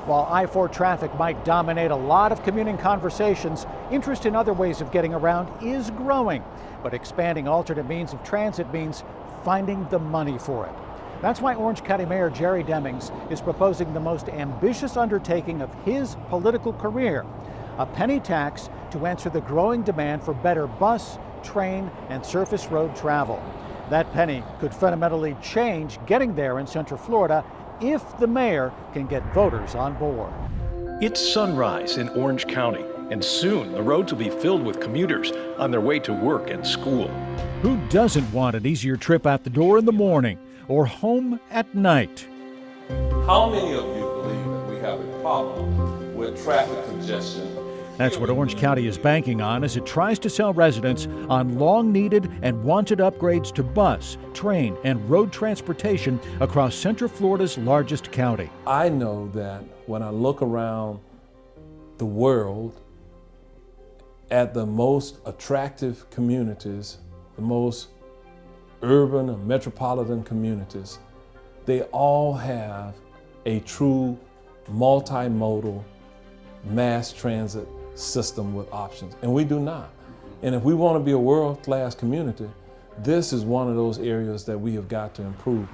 While I-4 traffic might dominate a lot of commuting conversations, interest in other ways of getting around is growing. But expanding alternate means of transit means finding the money for it. That's why Orange County Mayor Jerry Demings is proposing the most ambitious undertaking of his political career, a penny tax to answer the growing demand for better bus, train, and surface road travel. That penny could fundamentally change getting there in Central Florida if the mayor can get voters on board. It's sunrise in Orange County, and soon the roads will be filled with commuters on their way to work and school. Who doesn't want an easier trip out the door in the morning or home at night? How many of you believe that we have a problem with traffic congestion? That's what Orange County is banking on as it tries to sell residents on long-needed and wanted upgrades to bus, train, and road transportation across Central Florida's largest county. I know that when I look around the world at the most attractive communities, the most urban and metropolitan communities, they all have a true multimodal mass transit system with options, and we do not. And if we want to be a world-class community, this is one of those areas that we have got to improve.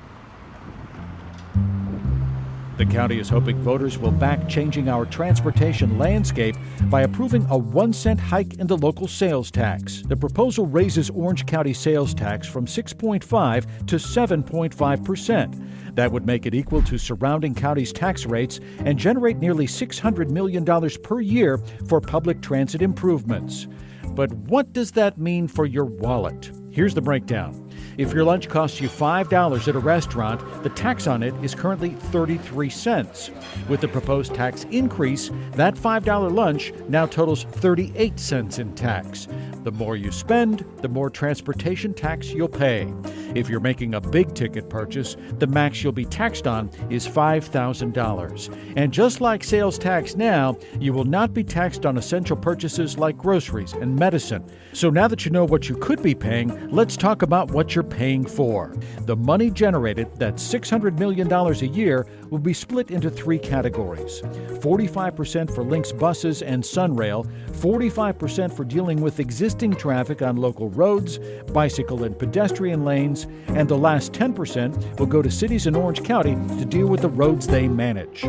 The county is hoping voters will back changing our transportation landscape by approving a 1-cent hike in the local sales tax. The proposal raises Orange County sales tax from 6.5 to 7.5%. That would make it equal to surrounding counties' tax rates and generate nearly $600 million per year for public transit improvements. But what does that mean for your wallet? Here's the breakdown. If your lunch costs you $5 at a restaurant, the tax on it is currently 33 cents. With the proposed tax increase, that $5 lunch now totals 38 cents in tax. The more you spend, the more transportation tax you'll pay. If you're making a big ticket purchase, the max you'll be taxed on is $5,000. And just like sales tax now, you will not be taxed on essential purchases like groceries and medicine. So now that you know what you could be paying, let's talk about what you're paying for. The money generated, that's $600 million a year, will be split into 3 categories. 45% for Lynx buses and Sunrail, 45% for dealing with existing traffic on local roads, bicycle and pedestrian lanes, and the last 10% will go to cities in Orange County to deal with the roads they manage.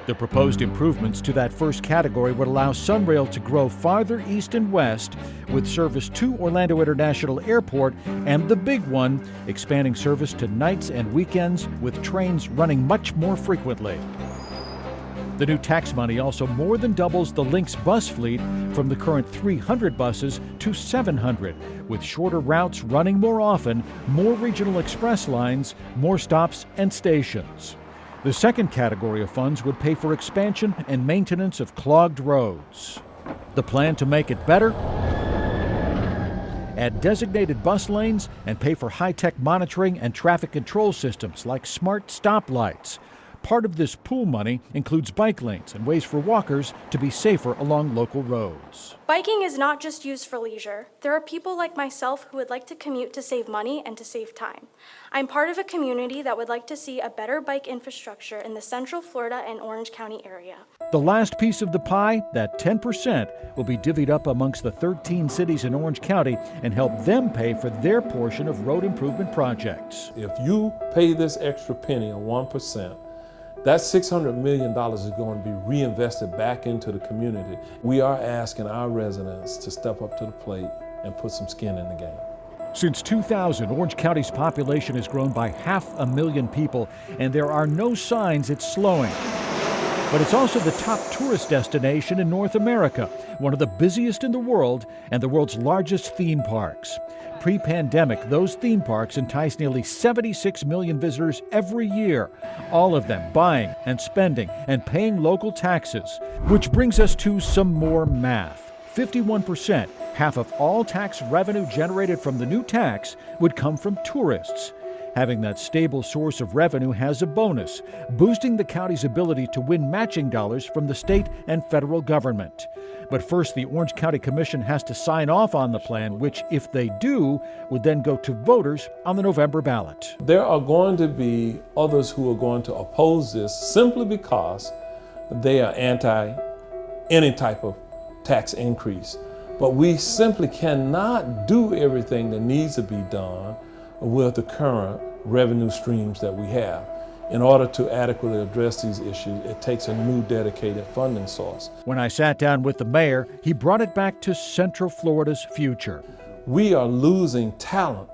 The proposed improvements to that first category would allow Sunrail to grow farther east and west with service to Orlando International Airport and the big one, expanding service to nights and weekends with trains running much more frequently. The new tax money also more than doubles the Lynx bus fleet from the current 300 buses to 700, with shorter routes running more often, more regional express lines, more stops and stations. The second category of funds would pay for expansion and maintenance of clogged roads. The plan to make it better? Add designated bus lanes and pay for high-tech monitoring and traffic control systems like smart stoplights. Part of this pool money includes bike lanes and ways for walkers to be safer along local roads. Biking is not just used for leisure. There are people like myself who would like to commute to save money and to save time. I'm part of a community that would like to see a better bike infrastructure in the Central Florida and Orange County area. The last piece of the pie, that 10%, will be divvied up amongst the 13 cities in Orange County and help them pay for their portion of road improvement projects. If you pay this extra penny of 1%, that $600 million is going to be reinvested back into the community. We are asking our residents to step up to the plate and put some skin in the game. Since 2000, Orange County's population has grown by 500,000 people, and there are no signs it's slowing. But it's also the top tourist destination in North America, one of the busiest in the world, and the world's largest theme parks. Pre-pandemic, those theme parks entice nearly 76 million visitors every year, all of them buying and spending and paying local taxes. Which brings us to some more math. 51%, half of all tax revenue generated from the new tax, would come from tourists. Having that stable source of revenue has a bonus, boosting the county's ability to win matching dollars from the state and federal government. But first, the Orange County Commission has to sign off on the plan, which, if they do, would then go to voters on the November ballot. There are going to be others who are going to oppose this simply because they are anti any type of tax increase. But we simply cannot do everything that needs to be done with the current revenue streams that we have. In order to adequately address these issues, it takes a new dedicated funding source. When I sat down with the mayor, he brought it back to Central Florida's future. We are losing talent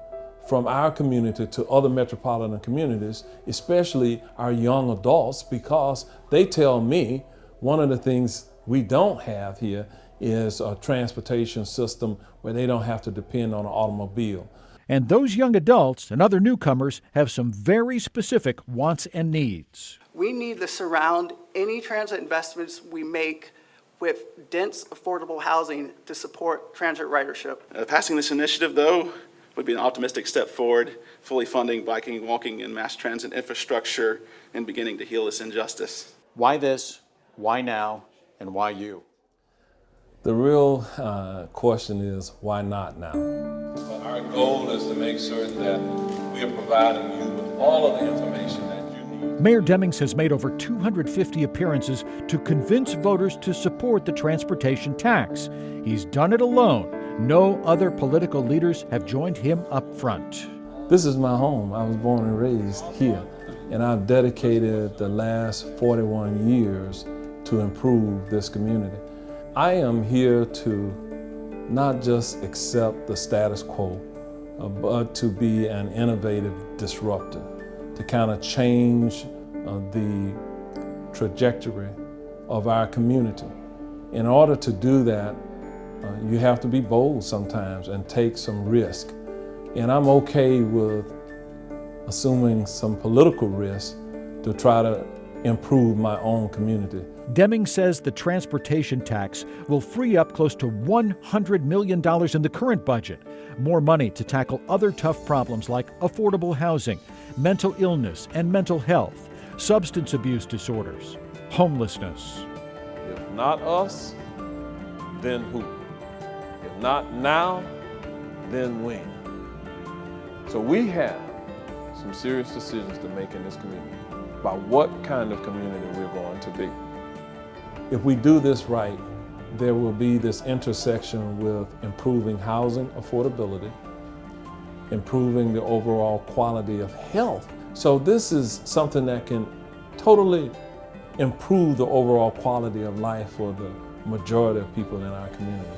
from our community to other metropolitan communities, especially our young adults, because they tell me one of the things we don't have here is a transportation system where they don't have to depend on an automobile. And those young adults and other newcomers have some very specific wants and needs. We need to surround any transit investments we make with dense, affordable housing to support transit ridership. Passing this initiative, though, would be an optimistic step forward, fully funding biking, walking, and mass transit infrastructure and beginning to heal this injustice. Why this? Why now? And why you? The real question is, why not now? But our goal is to make certain that we are providing you with all of the information that you need. Mayor Demings has made over 250 appearances to convince voters to support the transportation tax. He's done it alone. No other political leaders have joined him up front. This is my home. I was born and raised here, and I've dedicated the last 41 years to improve this community. I am here to not just accept the status quo, but to be an innovative disruptor, to kind of change the trajectory of our community. In order to do that, you have to be bold sometimes and take some risk. And I'm okay with assuming some political risk to try to improve my own community. Demings says the transportation tax will free up close to $100 million in the current budget, more money to tackle other tough problems like affordable housing, mental illness and mental health, substance abuse disorders, homelessness. If not us, then who? If not now, then when? So we have some serious decisions to make in this community about what kind of community we're going to be. If we do this right, there will be this intersection with improving housing affordability, improving the overall quality of health. So this is something that can totally improve the overall quality of life for the majority of people in our community.